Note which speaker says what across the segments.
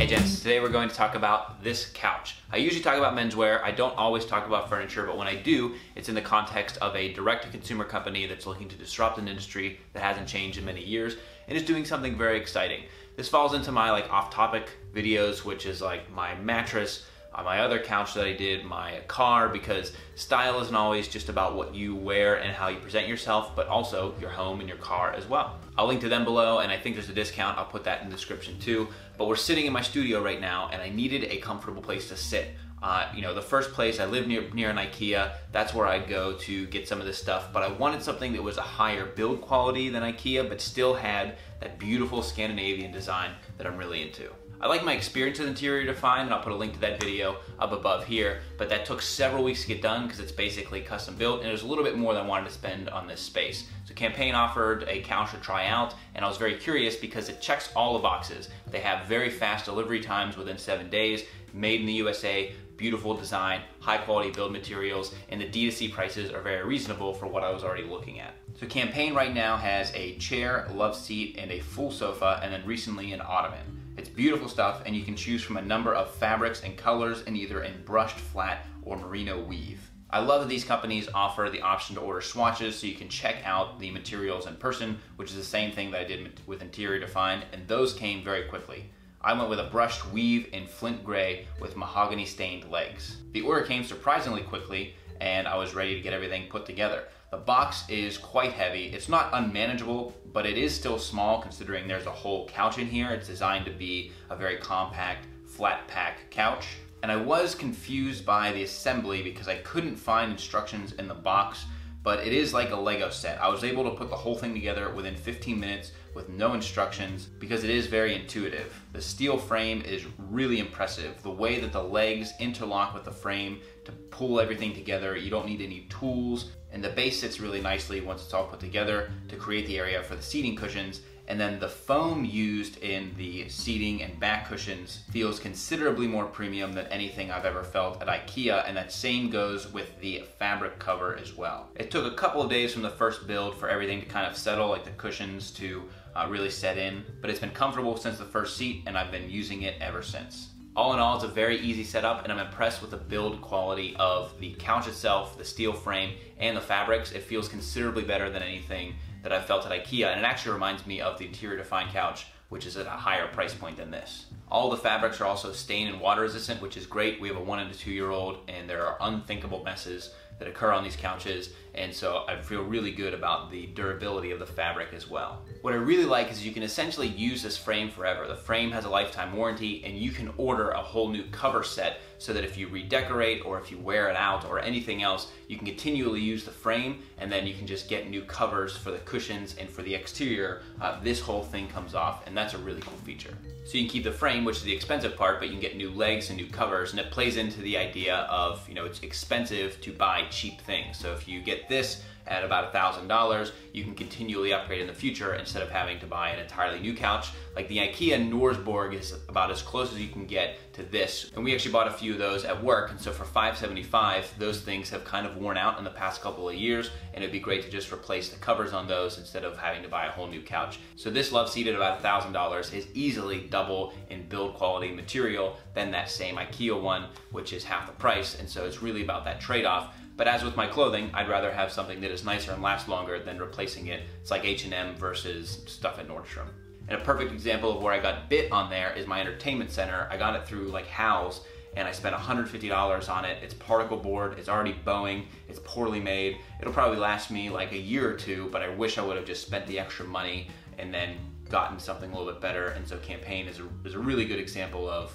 Speaker 1: Hey gents, today we're going to talk about this couch. I usually talk about menswear. I don't always talk about furniture, but when I do, it's in the context of a direct-to-consumer company that's looking to disrupt an industry that hasn't changed in many years and is doing something very exciting. This falls into my off-topic videos, which is like my mattress, my other couch that I did, my car, because style isn't always just about what you wear and how you present yourself, but also your home and your car as well. I'll link to them below, and I think there's a discount. I'll put that in the description too. But we're sitting in my studio right now, and I needed a comfortable place to sit. The first place, I live near an IKEA. That's where I go to get some of this stuff, but I wanted something that was a higher build quality than IKEA, but still had that beautiful Scandinavian design that I'm really into. I like my experience with Interior Defined, and I'll put a link to that video up above here, but that took several weeks to get done because it's basically custom built, and it was a little bit more than I wanted to spend on this space. So Campaign offered a couch to try out, and I was very curious because it checks all the boxes. They have very fast delivery times within 7 days, made in the USA, beautiful design, high quality build materials, and the D2C prices are very reasonable for what I was already looking at. So Campaign right now has a chair, Loveseat, and a full sofa, and then recently an ottoman. It's beautiful stuff, and you can choose from a number of fabrics and colors in either in brushed, flat, or merino weave. I love that these companies offer the option to order swatches so you can check out the materials in person, which is the same thing that I did with Interior Defined, and those came very quickly. I went with a brushed weave in flint gray with mahogany stained legs. The order came surprisingly quickly, and I was ready to get everything put together. The box is quite heavy. It's not unmanageable, but it is still small considering there's a whole couch in here. It's designed to be a very compact, flat pack couch. And I was confused by the assembly because I couldn't find instructions in the box, but it is like a Lego set. I was able to put the whole thing together within 15 minutes with no instructions because it is very intuitive. The steel frame is really impressive. The way that the legs interlock with the frame to pull everything together, you don't need any tools. And the base sits really nicely once it's all put together to create the area for the seating cushions. And then the foam used in the seating and back cushions feels considerably more premium than anything I've ever felt at IKEA, and that same goes with the fabric cover as well. It took a couple of days from the first build for everything to kind of settle, like the cushions to really set in, but it's been comfortable since the first seat, and I've been using it ever since. All in all, it's a very easy setup, and I'm impressed with the build quality of the couch itself, the steel frame, and the fabrics. It feels considerably better than anything that I've felt at IKEA, and it actually reminds me of the Interior Defined couch, which is at a higher price point than this. All the fabrics are also stain and water resistant, which is great. We have a 1 and a 2 year old, and there are unthinkable messes that occur on these couches, and so I feel really good about the durability of the fabric as well. What I really like is you can essentially use this frame forever. The frame has a lifetime warranty, and you can order a whole new cover set so that if you redecorate or if you wear it out or anything else, you can continually use the frame, and then you can just get new covers for the cushions and for the exterior. This whole thing comes off, and that's a really cool feature. So you can keep the frame, which is the expensive part, but you can get new legs and new covers, and it plays into the idea of, it's expensive to buy cheap things. So if you get this at about $1,000, you can continually upgrade in the future instead of having to buy an entirely new couch. Like the IKEA Norsborg is about as close as you can get to this. And we actually bought a few of those at work, and so for $575, those things have kind of worn out in the past couple of years, and it'd be great to just replace the covers on those instead of having to buy a whole new couch. So this Loveseat at about $1,000 is easily double in build quality material than that same IKEA one, which is half the price, and so it's really about that trade-off. But as with my clothing, I'd rather have something that is nicer and lasts longer than replacing it. It's like H&M versus stuff at Nordstrom. And a perfect example of where I got bit on there is my entertainment center. I got it through like Hal's, and I spent $150 on it. It's particle board, it's already bowing, it's poorly made. It'll probably last me like a year or two, but I wish I would have just spent the extra money and then gotten something a little bit better. And so Campaign is a really good example of,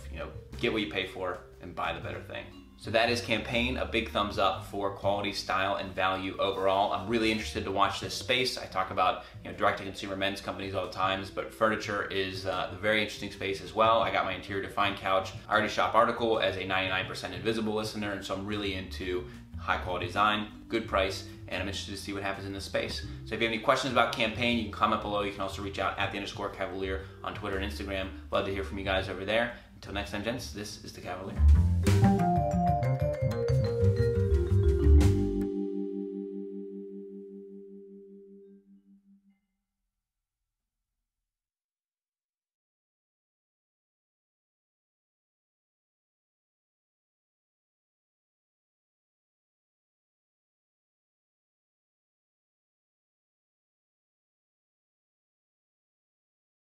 Speaker 1: get what you pay for and buy the better thing. So that is Campaign. A big thumbs up for quality, style, and value overall. I'm really interested to watch this space. I talk about direct-to-consumer men's companies all the times, but furniture is the very interesting space as well. I got my Interior Defined couch. I already shop Article as a 99% invisible listener, and so I'm really into high quality design, good price, and I'm interested to see what happens in this space. So if you have any questions about Campaign, you can comment below. You can also reach out at @_Kavalier on Twitter and Instagram. Love to hear from you guys over there. Until next time, gents, this is the Kavalier.